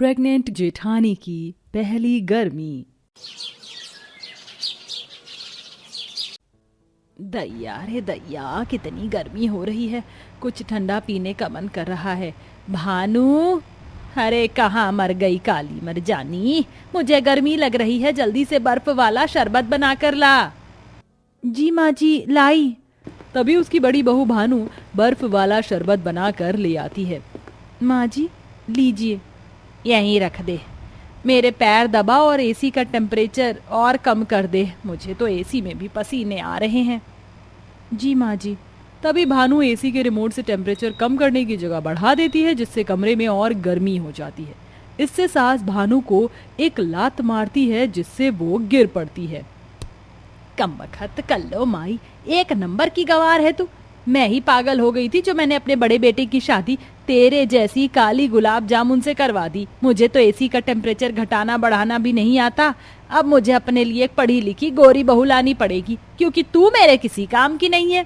Pregnant जेठानी की पहली गर्मी। दैया रे दैया, कितनी गर्मी हो रही है, कुछ ठंडा पीने का मन कर रहा है। भानु, अरे कहाँ मर गई काली मरजानी, मुझे गर्मी लग रही है, जल्दी से बर्फ वाला शरबत बना कर ला। जी माँ जी, लाई। तभी उसकी बड़ी बहू भानु बर्फ वाला शरबत बना कर ले आती है। माँ जी लीजिए। यहीं रख दे, मेरे पैर दबा और एसी का टेम्परेचर और कम कर दे, मुझे तो एसी में भी पसीने आ रहे हैं। जी माँ जी। तभी भानु एसी के रिमोट से टेम्परेचर कम करने की जगह बढ़ा देती है, जिससे कमरे में और गर्मी हो जाती है। इससे सास भानु को एक लात मारती है, जिससे वो गिर पड़ती है। कमबख्त कल्लो माई, एक नंबर की गवार है तू। मैं ही पागल हो गई थी जो मैंने अपने बड़े बेटे की शादी तेरे जैसी काली गुलाब जामुन से करवा दी। मुझे तो एसी का टेम्परेचर घटाना बढ़ाना भी नहीं आता। अब मुझे अपने लिए एक पढ़ी लिखी गोरी बहू लानी पड़ेगी, क्योंकि तू मेरे किसी काम की नहीं है।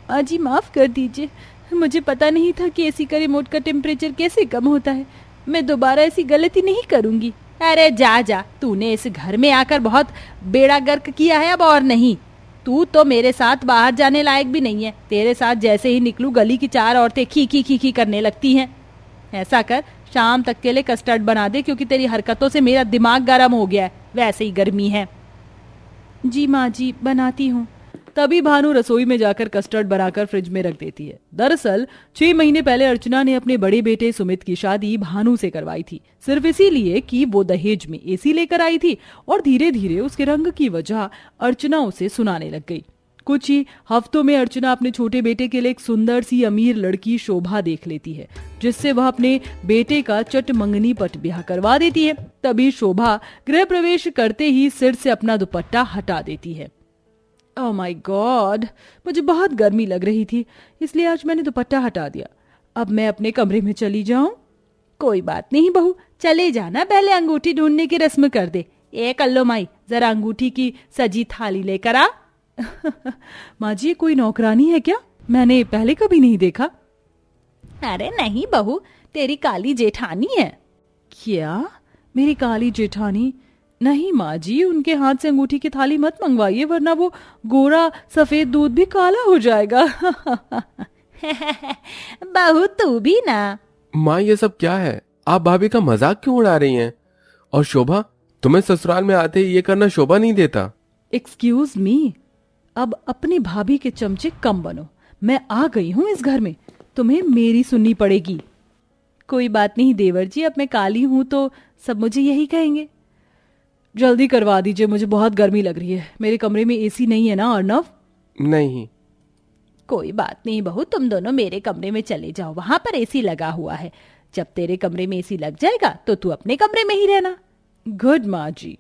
अजी माफ कर दीजिए, मुझे पता नहीं था कि एसी का रिमोट का टेम्परेचर कैसे कम होता है। मैं दोबारा ऐसी गलती नहीं करूंगी। अरे जा जा, तूने इस घर में आकर बहुत बेड़ा गर्क किया है, अब और नहीं। तू तो मेरे साथ बाहर जाने लायक भी नहीं है। तेरे साथ जैसे ही निकलूं गली की चार औरतें खी खी खी खी करने लगती हैं। ऐसा कर, शाम तक के लिए कस्टर्ड बना दे, क्योंकि तेरी हरकतों से मेरा दिमाग गर्म हो गया है, वैसे ही गर्मी है। जी माँ जी, बनाती हूँ। तभी भानु रसोई में जाकर कस्टर्ड बनाकर फ्रिज में रख देती है। दरअसल 6 महीने पहले अर्चना ने अपने बड़े बेटे सुमित की शादी भानु से करवाई थी, सिर्फ इसीलिए कि वो दहेज में एसी लेकर आई थी। और धीरे धीरे उसके रंग की वजह अर्चना उसे सुनाने लग गई। कुछ ही हफ्तों में अर्चना अपने छोटे बेटे के लिए एक सुंदर सी अमीर लड़की शोभा देख लेती है, जिससे वह अपने बेटे का चट मंगनी पट ब्याह करवा देती है। तभी शोभा गृह प्रवेश करते ही सिर से अपना दुपट्टा हटा देती है। ओह माय गॉड, मुझे बहुत गर्मी लग रही थी, इसलिए आज मैंने दुपट्टा हटा दिया। अब मैं अपने कमरे में चली जाऊं? कोई बात नहीं बहू, चले जाना, पहले अंगूठी ढूंढने की रस्म कर दे। ए कल्लो माई, जरा अंगूठी की सजी थाली लेकर आ। माँ जी, कोई नौकरानी है क्या? मैंने पहले कभी नहीं देखा। अरे नहीं बहू, तेरी काली जेठानी है। क्या? मेरी काली जेठानी? नहीं माँ जी, उनके हाथ से अंगूठी की थाली मत मंगवाइए, वरना वो गोरा सफेद दूध भी काला हो जाएगा। बहू तू भी ना। माँ, ये सब क्या है? आप भाभी का मजाक क्यों उड़ा रही हैं? और शोभा, तुम्हें ससुराल में आते ही ये करना शोभा नहीं देता। एक्सक्यूज मी, अब अपनी भाभी के चमचे कम बनो। मैं आ गई हूँ इस घर में, तुम्हें मेरी सुननी पड़ेगी। कोई बात नहीं देवर जी, अब मैं काली हूँ तो सब मुझे यही कहेंगे। जल्दी करवा दीजिए, मुझे बहुत गर्मी लग रही है। मेरे कमरे में एसी नहीं है ना अर्नव? नहीं। कोई बात नहीं बहू, तुम दोनों मेरे कमरे में चले जाओ, वहां पर एसी लगा हुआ है। जब तेरे कमरे में एसी लग जाएगा तो तू अपने कमरे में ही रहना। गुड माँ जी।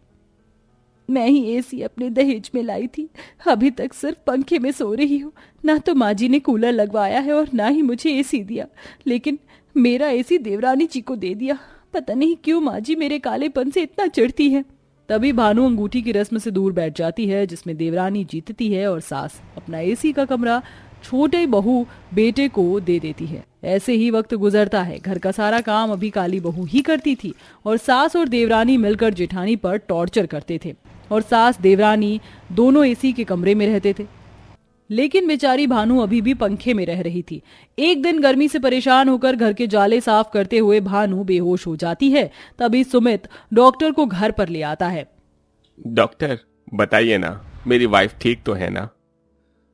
मैं ही एसी अपने दहेज में लाई थी, अभी तक सिर्फ पंखे में सो रही हूँ। ना तो माँ जी ने कूलर लगवाया है और ना ही मुझे एसी दिया, लेकिन मेरा एसी देवरानी जी को दे दिया। पता नहीं क्यों माँ जी मेरे कालेपन से इतना चिढ़ती है। तभी भानु अंगूठी की रस्म से दूर बैठ जाती है, जिसमें देवरानी जीतती है और सास अपना एसी का कमरा छोटे बहू बेटे को दे देती है। ऐसे ही वक्त गुजरता है। घर का सारा काम अभी काली बहू ही करती थी और सास और देवरानी मिलकर जेठानी पर टॉर्चर करते थे। और सास देवरानी दोनों एसी के कमरे में रहते थे, लेकिन बेचारी भानु अभी भी पंखे में रह रही थी। एक दिन गर्मी से परेशान होकर घर के जाले साफ करते हुए भानु बेहोश हो जाती है। तभी सुमित डॉक्टर को घर पर ले आता है। डॉक्टर, बताइए ना, मेरी वाइफ ठीक तो है ना?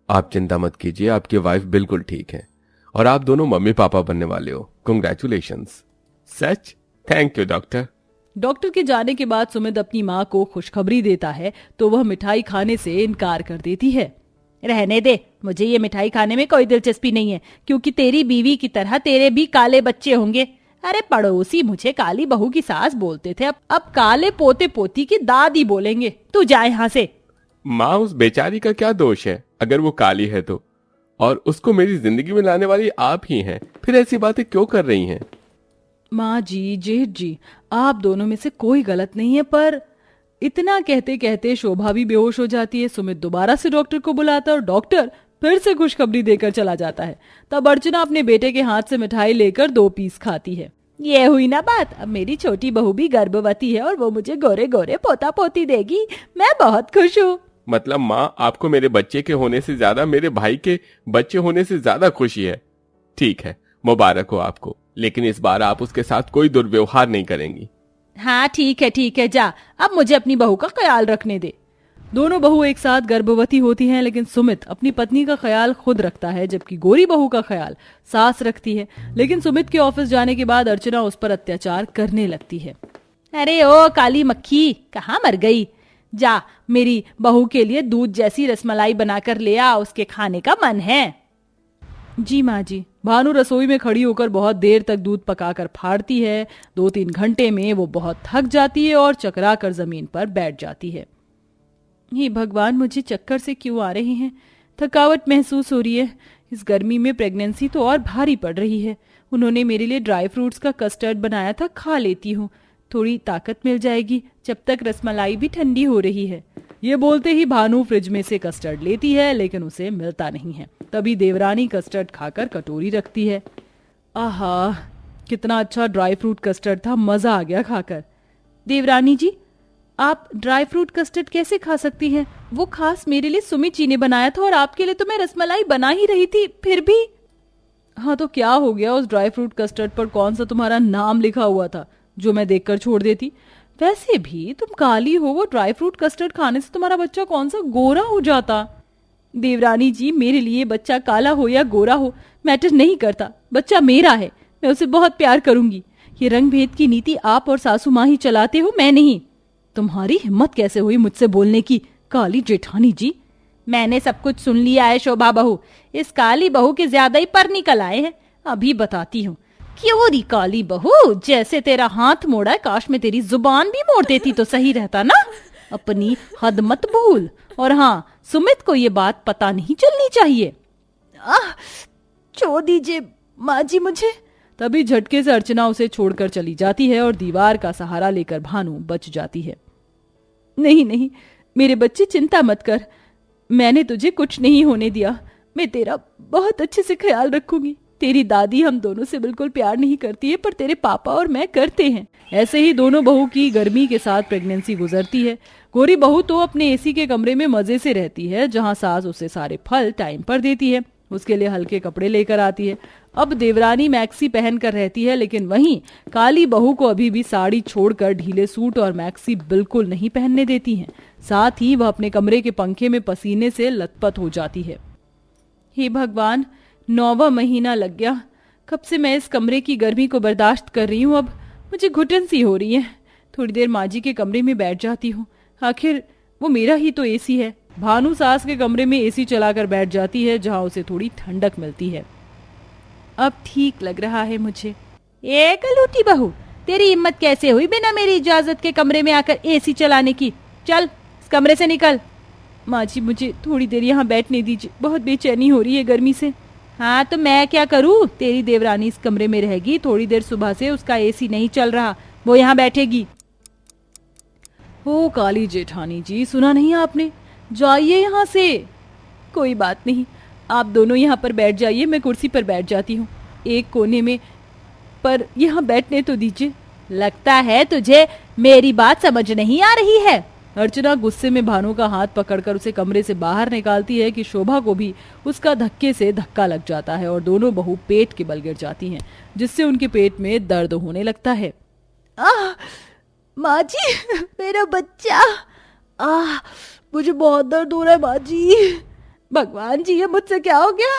आप चिंता मत कीजिए, आपकी वाइफ बिल्कुल ठीक है और आप दोनों मम्मी पापा बनने वाले हो। Congratulations. Such? Thank you doctor. Doctor के जाने के बाद सुमित अपनी माँ को खुशखबरी देता है, तो वह मिठाई खाने से इनकार कर देती है। रहने दे, मुझे ये मिठाई खाने में कोई दिलचस्पी नहीं है, क्योंकि तेरी बीवी की तरह तेरे भी काले बच्चे होंगे। अरे पड़ोसी मुझे काली बहू की सास बोलते थे, अब काले पोते पोती की दादी बोलेंगे। तू जा यहाँ से। माँ, उस बेचारी का क्या दोष है अगर वो काली है तो? और उसको मेरी जिंदगी में लाने वाली आप ही हैं, फिर ऐसी बातें क्यों कर रही हैं? माँ जी, जेठ जी, आप दोनों में से कोई गलत नहीं है। पर इतना कहते कहते शोभा भी बेहोश हो जाती है। सुमित दोबारा से डॉक्टर को बुलाता है और डॉक्टर फिर से खुशखबरी देकर चला जाता है। तब अर्चना अपने बेटे के हाथ से मिठाई लेकर 2 पीस खाती है। ये हुई ना बात। अब मेरी छोटी बहू भी गर्भवती है और वो मुझे गोरे गोरे पोता पोती देगी। मैं बहुत खुश हूँ। मतलब माँ, आपको मेरे बच्चे के होने से ज्यादा मेरे भाई के बच्चे होने से ज्यादा खुशी है। ठीक है, मुबारक हो आपको, लेकिन इस बार आप उसके साथ कोई दुर्व्यवहार नहीं करेंगी। हाँ ठीक है, जा अब मुझे अपनी बहू का ख्याल रखने दे। दोनों बहू एक साथ गर्भवती होती हैं, लेकिन सुमित अपनी पत्नी का ख्याल खुद रखता है, जबकि गोरी बहू का ख्याल सास रखती है। लेकिन सुमित के ऑफिस जाने के बाद अर्चना उस पर अत्याचार करने लगती है। अरे ओ काली मक्खी, कहाँ मर गई? जा मेरी बहू के लिए दूध जैसी रसमलाई बनाकर ले आ, उसके खाने का मन है। जी माँ जी। भानु रसोई में खड़ी होकर बहुत देर तक दूध पकाकर फाड़ती है। 2-3 घंटे में वो बहुत थक जाती है और चकरा कर जमीन पर बैठ जाती है। हे भगवान, मुझे चक्कर से क्यों आ रहे हैं? थकावट महसूस हो रही है। इस गर्मी में प्रेगनेंसी तो और भारी पड़ रही है। उन्होंने मेरे लिए ड्राई फ्रूट्स का कस्टर्ड बनाया था, खा लेती हूँ, थोड़ी ताकत मिल जाएगी जब तक रसमलाई भी ठंडी हो रही है। ये बोलते ही भानु फ्रिज में से कस्टर्ड लेती है, लेकिन उसे मिलता नहीं है। तभी देवरानी कस्टर्ड खाकर कटोरी रखती है। आहा, कितना अच्छा ड्राई फ्रूट कस्टर्ड था, मजा आ गया खाकर। देवरानी जी, आप ड्राई फ्रूट कस्टर्ड कैसे खा सकती हैं? वो खास मेरे लिए सुमित जी ने बनाया था और आपके लिए तो मैं रसमलाई बना ही रही थी, फिर भी। हाँ तो क्या हो गया? उस ड्राई फ्रूट कस्टर्ड पर कौन सा तुम्हारा नाम लिखा हुआ था जो मैं देखकर छोड़ देती? वैसे भी तुम काली हो, वो ड्राई फ्रूट कस्टर्ड खाने से तुम्हारा बच्चा कौन सा गोरा हो जाता? देवरानी जी, मेरे लिए बच्चा काला हो या गोरा हो मैटर नहीं करता, बच्चा मेरा है, मैं उसे बहुत प्यार करूंगी। ये रंग भेद की नीति आप और सासू माँ ही चलाते हो, मैं नहीं। तुम्हारी हिम्मत कैसे हुई मुझसे बोलने की, काली जेठानी जी? मैंने सब कुछ सुन लिया है शोभा बहू, इस काली बहू के ज्यादा ही पर निकल आए हैं। अभी बताती हूँ। क्यों री काली बहू, जैसे तेरा हाथ मोड़ा है, काश में तेरी जुबान भी मोड़ देती तो सही रहता ना। अपनी हद मत भूल। और हाँ, सुमित को ये बात पता नहीं चलनी चाहिए। छोड़ दीजिए माँ जी मुझे। तभी झटके से अर्चना उसे छोड़कर चली जाती है और दीवार का सहारा लेकर भानु बच जाती है। नहीं नहीं मेरे बच्चे, चिंता मत कर, मैंने तुझे कुछ नहीं होने दिया। मैं तेरा बहुत अच्छे से ख्याल रखूंगी। तेरी दादी हम दोनों से बिल्कुल प्यार नहीं करती है, पर तेरे पापा और मैं करते हैं। ऐसे ही दोनों बहू की गर्मी के साथ प्रेगनेंसी गुजरती है। गोरी बहू तो अपने एसी के कमरे में मजे से रहती है, जहां सास उसे सारे फल टाइम पर देती है, उसके लिए हल्के कपड़े लेकर आती है। अब देवरानी मैक्सी पहन कर रहती है, लेकिन वहीं काली बहू को अभी भी साड़ी छोड़कर ढीले सूट और मैक्सी बिल्कुल नहीं पहनने देती हैं। साथ ही वह अपने कमरे के पंखे में पसीने से लथपथ हो जाती है। हे भगवान, 9वां महीना लग गया। कब से मैं इस कमरे की गर्मी को बर्दाश्त कर रही हूँ, अब मुझे घुटन सी हो रही है। थोड़ी देर माँ जी के कमरे में बैठ जाती हूँ, आखिर वो मेरा ही तो एसी है। भानु सास के कमरे में एसी चलाकर बैठ जाती है, जहाँ उसे थोड़ी ठंडक मिलती है। अब ठीक लग रहा है मुझे। ए कलूटी बहू, तेरी हिम्मत कैसे हुई बिना मेरी इजाजत के कमरे में आकर एसी चलाने की? चल इस कमरे से निकल। माँ जी, मुझे थोड़ी देर यहाँ बैठने दीजिए, बहुत बेचैनी हो रही है गर्मी से। हाँ तो मैं क्या करूँ? तेरी देवरानी इस कमरे में रहेगी, थोड़ी देर सुबह से उसका एसी नहीं चल रहा, वो यहाँ बैठेगी। ओ काली जेठानी जी, सुना नहीं आपने? जाइए यहाँ से। कोई बात नहीं, आप दोनों यहाँ पर बैठ जाइए, मैं कुर्सी पर बैठ जाती हूँ एक कोने में, पर यहाँ बैठने तो दीजिए। लगता है तुझे मेरी बात समझ नहीं आ रही है। अर्चना गुस्से में भानु का हाथ पकड़कर उसे कमरे से बाहर निकालती है कि शोभा को भी उसका धक्के से धक्का लग जाता है और दोनों बहू पेट के बल गिर जाती हैं, जिससे उनके पेट में दर्द होने लगता है। माँ जी, मेरा बच्चा, मुझे बहुत दर्द हो रहा है माँ जी। भगवान जी, ये मुझसे क्या हो गया?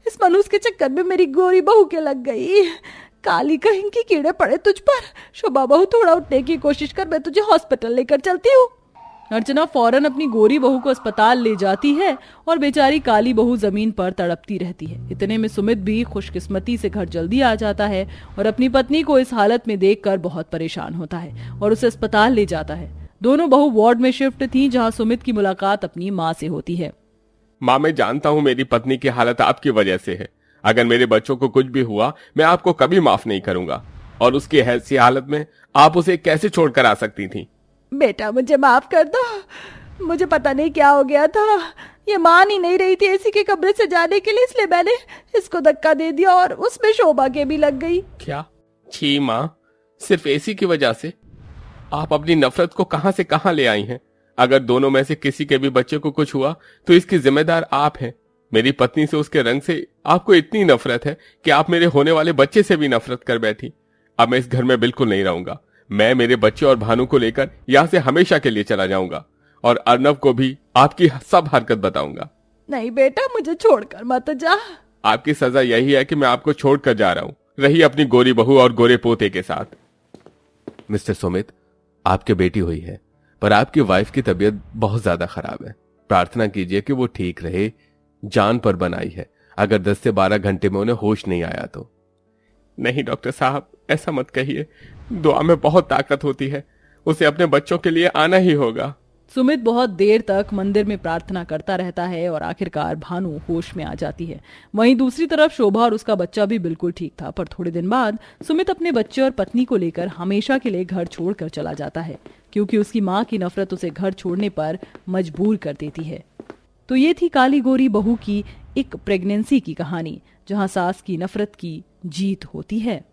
इस मनुष्य के चक्कर में मेरी गोरी बहू के लग गई। काली कहीं की कीड़े पड़े तुझ पर। शोभा बहू, थोड़ा उठने की कोशिश कर, मैं तुझे हॉस्पिटल लेकर चलती हूँ। अर्चना फौरन अपनी गोरी बहू को अस्पताल ले जाती है और बेचारी काली बहू जमीन पर तड़पती रहती है। इतने में सुमित भी खुशकिस्मती से घर जल्दी आ जाता है और अपनी पत्नी को इस हालत में देखकर बहुत परेशान होता है और उसे अस्पताल ले जाता है। दोनों बहू वार्ड में शिफ्ट थी, जहां सुमित की मुलाकात अपनी माँ से होती है। माँ, मैं जानता हूँ मेरी पत्नी की हालत आपकी वजह से है। अगर मेरे बच्चों को कुछ भी हुआ, मैं आपको कभी माफ नहीं करूंगा। और उसकी ऐसी हालत में आप उसे कैसे छोड़कर आ सकती थी? बेटा, मुझे माफ कर दो, मुझे पता नहीं क्या हो गया था। ये मान ही नहीं रही थी एसी के कमरे से जाने के लिए, इसलिए मैंने इसको धक्का दे दिया और उसमें शोभा के भी लग गई। क्या? छी माँ, सिर्फ एसी की वजह से? आप अपनी नफरत को कहां से कहां ले आई हैं? अगर दोनों में से किसी के भी बच्चे को कुछ हुआ तो इसकी जिम्मेदार आप हैं। मेरी पत्नी से, उसके रंग से आपको इतनी नफरत है कि आप मेरे होने वाले बच्चे से भी नफरत कर बैठी। अब मैं इस घर में बिल्कुल नहीं रहूंगा। मैं मेरे बच्चे और भानु को लेकर यहां से हमेशा के लिए चला जाऊंगा और अर्नव को भी आपकी सब हरकत बताऊंगा। नहीं बेटा, मुझे छोड़कर मत जा। आपकी सजा यही है कि मैं आपको छोड़कर जा रहा हूं, रही अपनी गोरी बहू और गोरे पोते के साथ। मिस्टर सुमित, आपकी बेटी हुई है, पर आपकी वाइफ की तबीयत बहुत ज्यादा खराब है। प्रार्थना कीजिए कि वो ठीक रहे। जान पर बनाई है, अगर 10 से 12 घंटे में उन्हें होश नहीं आया तो। नहीं डॉक्टर साहब, ऐसा मत कहिए। दुआ में बहुत ताकत होती है, उसे अपने बच्चों के लिए आना ही होगा। सुमित बहुत देर तक मंदिर में प्रार्थना करता रहता है और आखिरकार भानु होश में आ जाती है। वहीं दूसरी तरफ शोभा और उसका बच्चा भी बिल्कुल ठीक था, पर थोड़े दिन बाद सुमित अपने बच्चे और पत्नी को लेकर हमेशा के लिए घर छोड़कर चला जाता है, क्योंकि उसकी माँ की नफरत उसे घर छोड़ने पर मजबूर कर देती है। तो ये थी काली गोरी बहू की एक प्रेगनेंसी की कहानी, जहाँ सास की नफरत की जीत होती है।